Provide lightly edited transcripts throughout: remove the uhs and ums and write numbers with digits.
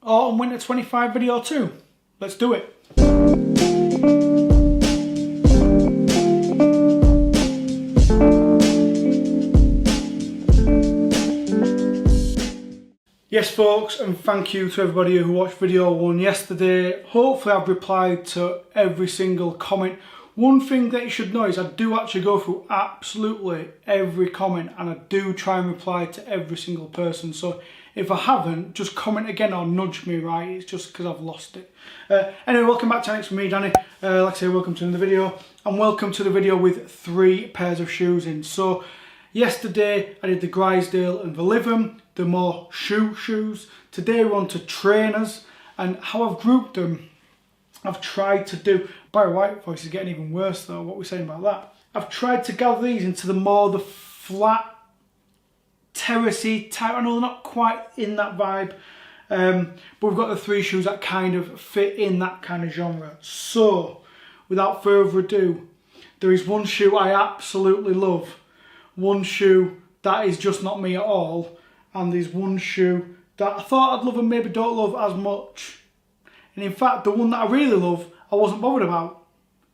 Autumn Winter 25 video 2. Let's do it. Yes folks, and thank you to everybody who watched video 1 yesterday. Hopefully I've replied to every single comment. One thing that you should know is I do actually go through absolutely every comment, and I do try and reply to every single person. So if I haven't, just comment again or nudge me, right? It's just because I've lost it. Anyway, welcome back to Next with me, Danny. Like I say, welcome to another video, and welcome to the video with 3 pairs of shoes in. So yesterday I did the Grisdale and the Lytham, the more shoes. Today we're on to trainers, and how I've grouped them, I've tried to do, Barry White voice is getting even worse though, what are we saying about that? I've tried to gather these into the flat, terracey type. I know they're not quite in that vibe, but we've got the 3 shoes that kind of fit in that kind of genre. So, without further ado, there is one shoe I absolutely love, one shoe that is just not me at all, and there's one shoe that I thought I'd love and maybe don't love as much. And in fact, the one that I really love, I wasn't bothered about.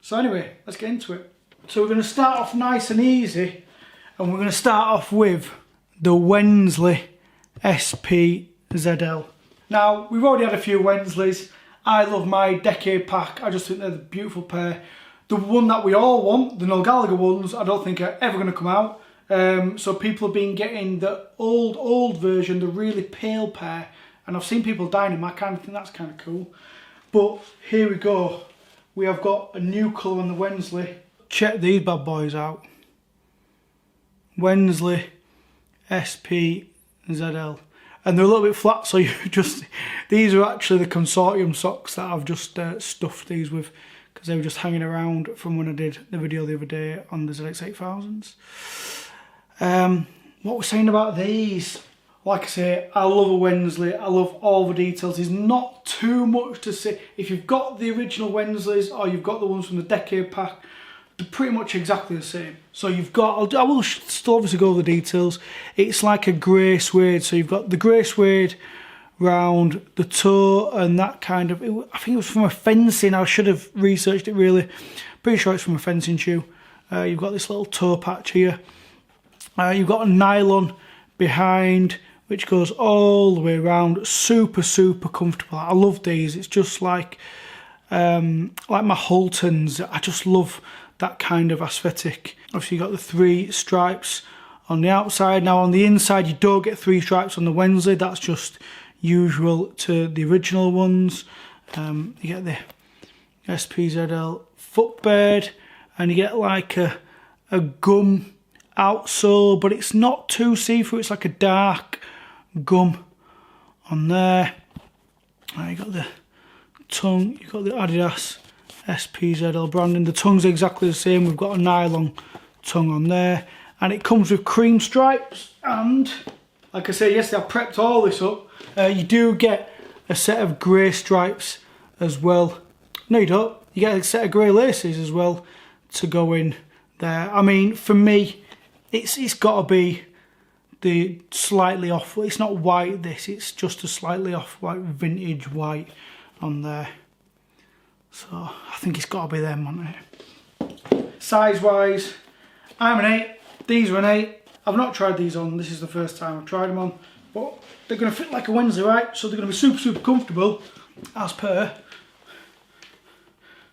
So anyway, let's get into it. So we're going to start off nice and easy, and we're going to start off with the Wensley SPZL. Now, we've already had a few Wensleys. I love my Decade Pack. I just think they're a beautiful pair. The one that we all want, the Noel Gallagher ones, I don't think are ever going to come out. So people have been getting the old version, the really pale pair, and I've seen people dyeing them. I kind of think that's kind of cool. But here we go. We have got a new colour on the Wensley. Check these bad boys out. Wensley SPZL. And they're a little bit flat, so you just... These are actually the consortium socks that I've just stuffed these with, because they were just hanging around from when I did the video the other day on the ZX8000s. What we're saying about these, like I say, I love a Wensley. I love all the details. There's not too much to say. If you've got the original Wensleys or you've got the ones from the Decade Pack, they're pretty much exactly the same. So you've got, I will still obviously go over the details. It's like a grey suede. So you've got the grey suede round the toe and that kind of, I think it was from a fencing. I should have researched it really. Pretty sure it's from a fencing shoe. You've got this little toe patch here. You've got a nylon behind, which goes all the way around. Super comfortable. I love these. It's just like my Hultons. I just love that kind of aesthetic. Obviously you've got the 3 stripes on the outside. Now on the inside you don't get 3 stripes on the Wensley. That's just usual to the original ones. You get the SPZL footbed, and you get like a gum outsole, but it's not too see-through. It's like a dark gum on there. You got the tongue, you've got the Adidas SPZL branding. The tongue's exactly the same. We've got a nylon tongue on there, and it comes with cream stripes. And like I said yesterday, I prepped all this up. You do get a set of grey stripes as well. No, you don't. You get a set of grey laces as well to go in there. I mean, for me, it's got to be the slightly off. It's not white. It's just a slightly off white, vintage white on there. So I think it's got to be them, hasn't it? Size wise, I'm an 8. These are an 8. I've not tried these on. This is the first time I've tried them on, but they're going to fit like a Wensley, right? So they're going to be super comfortable, as per.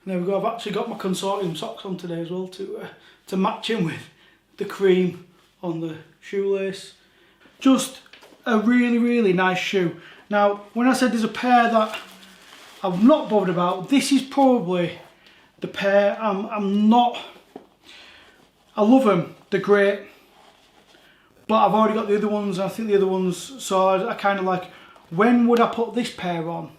And there we go. I've actually got my consortium socks on today as well to match in with the cream on the shoelace. Just a really nice shoe. Now, when I said there's a pair that I'm not bothered about, this is probably the pair I'm not. I love them, they're great, but I've already got the other ones, and I think the other ones, so I kind of like, when would I put this pair on?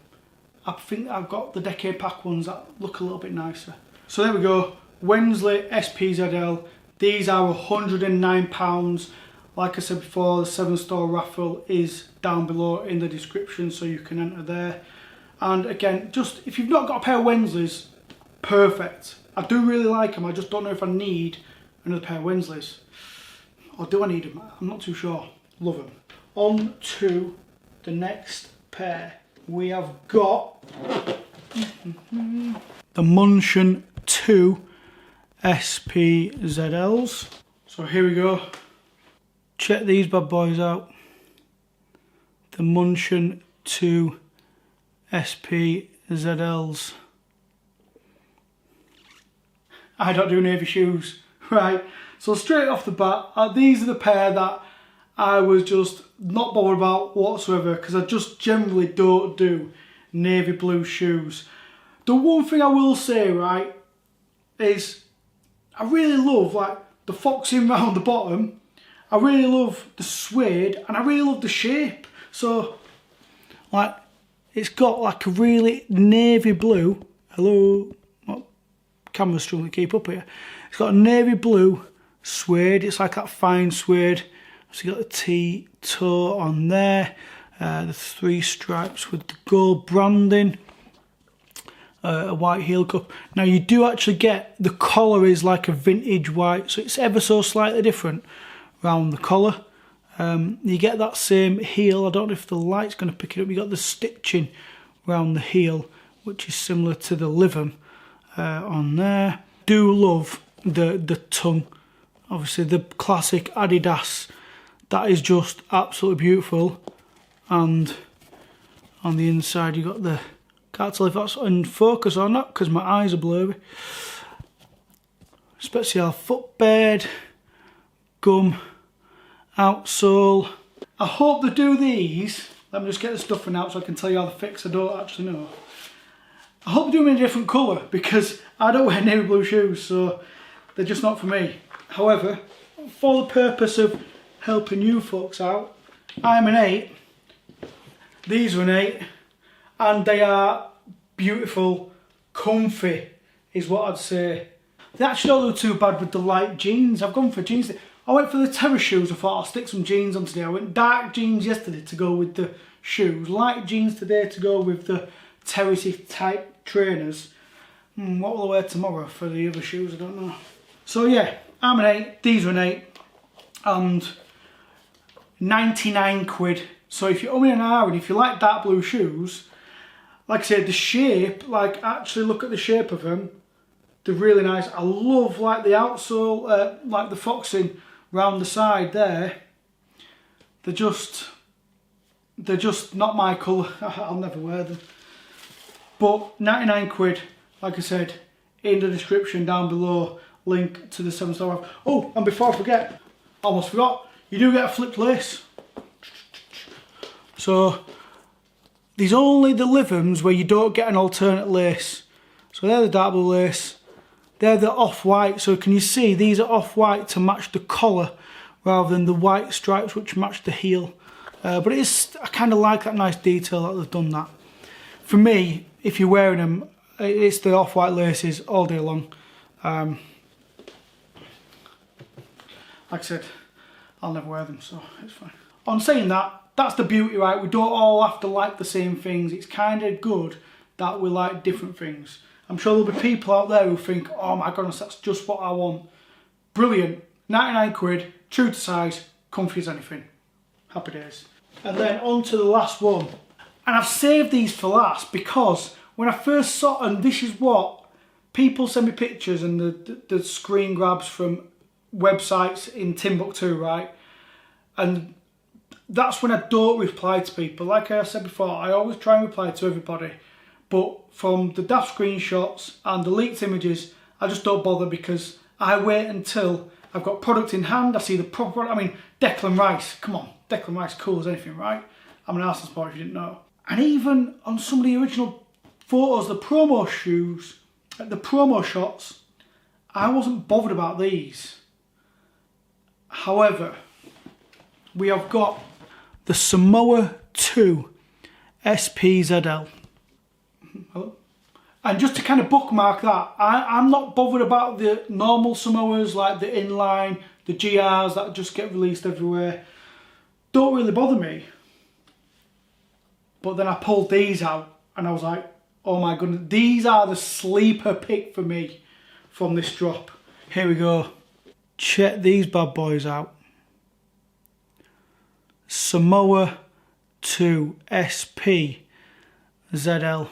I think I've got the Decade Pack ones that look a little bit nicer. So there we go, Wensley SPZL. These are £109. Like I said before, the 7-store raffle is down below in the description, so you can enter there. And again, just if you've not got a pair of Wensleys, perfect. I do really like them. I just don't know if I need another pair of Wensleys. Or do I need them? I'm not too sure. Love them. On to the next pair. we have got the Munchen II SPZLs. So here we go. Check these bad boys out. The Munchen II SPZLs. I don't do navy shoes, right? So straight off the bat, these are the pair that I was just not bothered about whatsoever, because I just generally don't do navy blue shoes. The one thing I will say, right, is I really love like the foxing round the bottom. I really love the suede, and I really love the shape. So like it's got like a really navy blue, hello, well, camera's struggling to keep up here. It's got a navy blue suede, it's like that fine suede. So you got the T-toe on there, the 3 stripes with the gold branding, a white heel cup. Now you do actually get, the collar is like a vintage white, so it's ever so slightly different around the collar. You get that same heel, I don't know if the light's going to pick it up, you got the stitching around the heel, which is similar to the Livum on there. Do love the tongue, obviously the classic Adidas. That is just absolutely beautiful. And on the inside you got the, can't tell if that's in focus or not because my eyes are blurry. Spezial footbed, gum, outsole. I hope they do these. Let me just get the stuffing out so I can tell you how they fix. I don't actually know. I hope they do them in a different colour because I don't wear navy blue shoes, so they're just not for me. However, for the purpose of helping you folks out, I'm an 8, these are an 8, and they are beautiful, comfy is what I'd say. They actually don't look too bad with the light jeans. I've gone for jeans. I went for the terrace shoes, I thought I'll stick some jeans on today. I went dark jeans yesterday to go with the shoes, light jeans today to go with the terracey type trainers. What will I wear tomorrow for the other shoes? I don't know. So yeah, I'm an 8, these are an 8, and 99 quid. So if you're umming and ahhing, if you like dark blue shoes, like I said, the shape, like actually look at the shape of them, they're really nice. I love like the outsole, like the foxing round the side there. They're just not my colour. I'll never wear them. But 99 quid, like I said, in the description down below, link to the 7-star off. Oh, and before I forget, almost forgot, you do get a flipped lace. So there's only the Livums where you don't get an alternate lace. So they're the dark blue lace, they're the off-white. So can you see these are off-white to match the collar rather than the white stripes which match the heel. But it is, I kind of like that nice detail that they've done that. For me, if you're wearing them, it's the off-white laces all day long. Like I said, I'll never wear them, so it's fine. On saying that, that's the beauty, right? We don't all have to like the same things. It's kind of good that we like different things. I'm sure there'll be people out there who think, oh my goodness, that's just what I want. Brilliant. 99 quid, true to size, comfy as anything. Happy days. And then on to the last one. And I've saved these for last because when I first saw, and this is what people send me pictures and the screen grabs from websites in Timbuktu, right? And that's when I don't reply to people. Like I said before, I always try and reply to everybody, but from the daft screenshots and the leaked images, I just don't bother because I wait until I've got product in hand, I see the proper product. I mean, Declan Rice, come on, Declan Rice, cool as anything, right? I'm an Arsenal supporter if you didn't know. And even on some of the original photos, the promo shoes, the promo shots, I wasn't bothered about these. However, we have got the Samoa II SPZL. Hello? And just to kind of bookmark that, I'm not bothered about the normal Samoas like the inline, the GRs that just get released everywhere. Don't really bother me. But then I pulled these out and I was like, oh my goodness, these are the sleeper pick for me from this drop. Here we go. Check these bad boys out. Samoa II SP SPZL.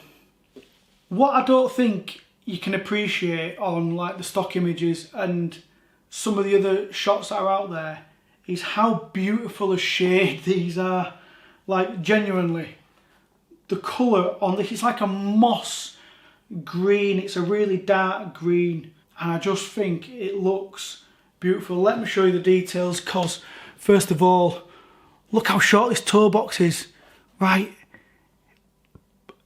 What I don't think you can appreciate on like the stock images and some of the other shots that are out there is how beautiful a shade these are. Like genuinely, the colour on this is like a moss green. It's a really dark green, and I just think it looks beautiful. Let me show you the details, because first of all, look how short this toe box is, right?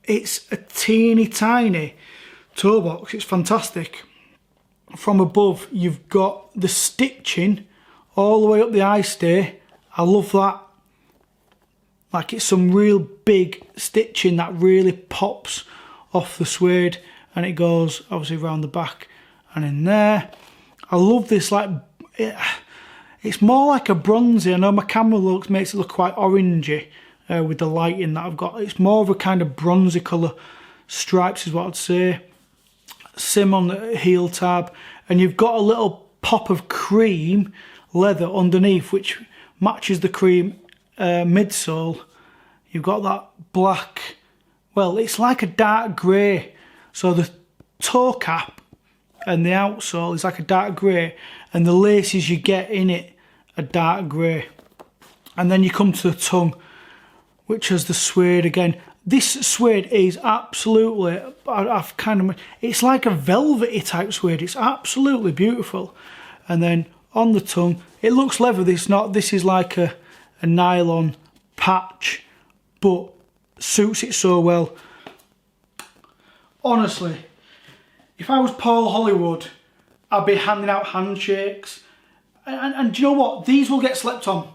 It's a teeny tiny toe box. It's fantastic. From above, you've got the stitching all the way up the eye stay. I love that. Like, it's some real big stitching that really pops off the suede, and it goes obviously around the back and in there. I love this, like, it's more like a bronzy. I know my camera makes it look quite orangey with the lighting that I've got. It's more of a kind of bronzy colour. Stripes is what I'd say. Sim on the heel tab, and you've got a little pop of cream leather underneath, which matches the cream midsole. You've got that black, well, it's like a dark grey. So the toe cap and the outsole is like a dark grey, and the laces you get in it are dark grey. And then you come to the tongue, which has the suede again. This suede is absolutely, it's like a velvety type suede. It's absolutely beautiful. And then on the tongue, it looks leather. This is like a nylon patch, but suits it so well. Honestly, if I was Paul Hollywood, I'd be handing out handshakes. And do you know what? These will get slept on.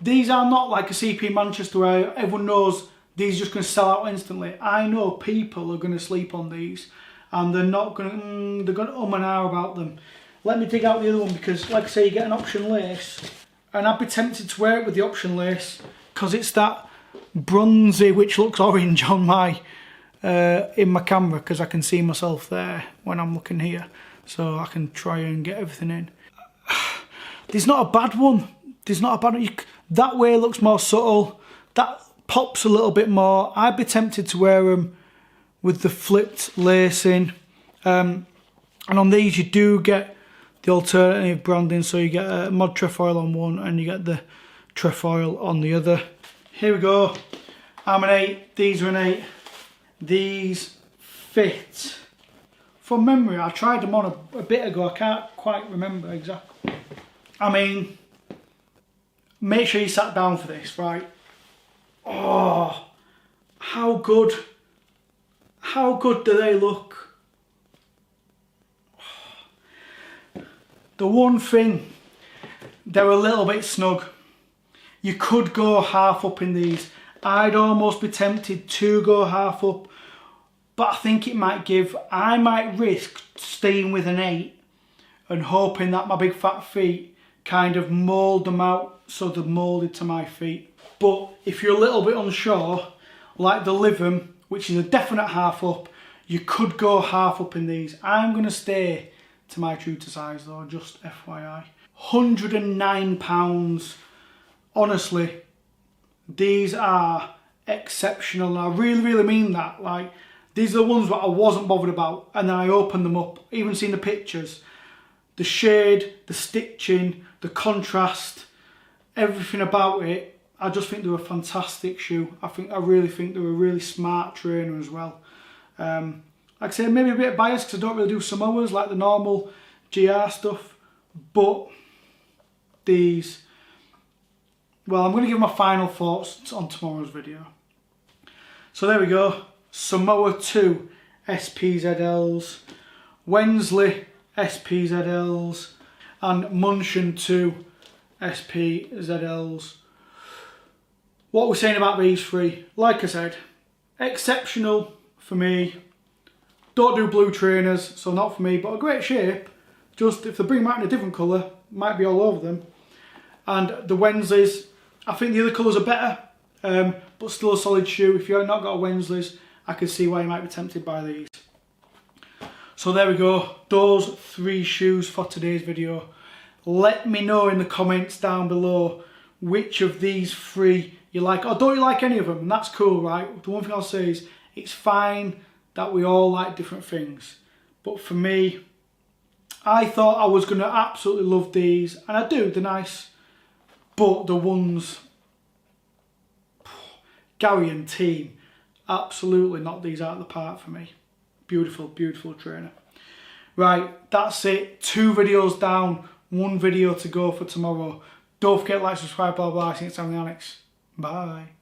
These are not like a CP Manchester where everyone knows these are just going to sell out instantly. I know people are going to sleep on these, and they're not going to, they're going to and ah about them. Let me dig out the other one, because like I say, you get an option lace, and I'd be tempted to wear it with the option lace, because it's that bronzy which looks orange on my in my camera, because I can see myself there when I'm looking here, so I can try and get everything in. There's not a bad one. There's not a bad one. That way looks more subtle. That pops a little bit more. I'd be tempted to wear them with the flipped lacing. And on these you do get the alternative branding, so you get a mod trefoil on one and you get the trefoil on the other. Here we go. I'm an 8, these are an 8. These fit. From memory, I tried them on a bit ago, I can't quite remember exactly. I mean, make sure you sat down for this, right? Oh, how good do they look? The one thing, they're a little bit snug. You could go half up in these. I'd almost be tempted to go half up, but I think it might I might risk staying with an 8 and hoping that my big fat feet kind of mould them out so they're moulded to my feet. But if you're a little bit unsure, like the Livum, which is a definite half up, you could go half up in these. I'm going to stay to my true to size though, just FYI. £109. Honestly, these are exceptional. I really mean that. Like, these are the ones that I wasn't bothered about, and then I opened them up, even seeing the pictures. The shade, the stitching, the contrast, everything about it, I just think they're a fantastic shoe. I really think they're a really smart trainer as well. Like I say, maybe a bit biased because I don't really do Samoas like the normal GR stuff, but these, well, I'm going to give my final thoughts on tomorrow's video. So there we go, Samoa II SPZLs, Wensley SPZLs, and Munchen II SPZLs. What we're saying about these three, like I said, exceptional for me. Don't do blue trainers, so not for me, but a great shape. Just if they bring them out in a different colour, might be all over them. And the Wensleys, I think the other colours are better, but still a solid shoe. If you've not got a Wensleys, I can see why you might be tempted by these. So there we go, those 3 shoes for today's video. Let me know in the comments down below which of these three you like, or don't you like any of them, and that's cool, right? The one thing I'll say is it's fine that we all like different things, but for me, I thought I was going to absolutely love these, and I do, they're nice, but the ones, Gary and team, absolutely knocked these out of the park for me. Beautiful, beautiful trainer. Right, that's it. 2 videos down, 1 video to go for tomorrow. Don't forget to like, subscribe, blah, blah, blah. See you next time on the Annex. Bye.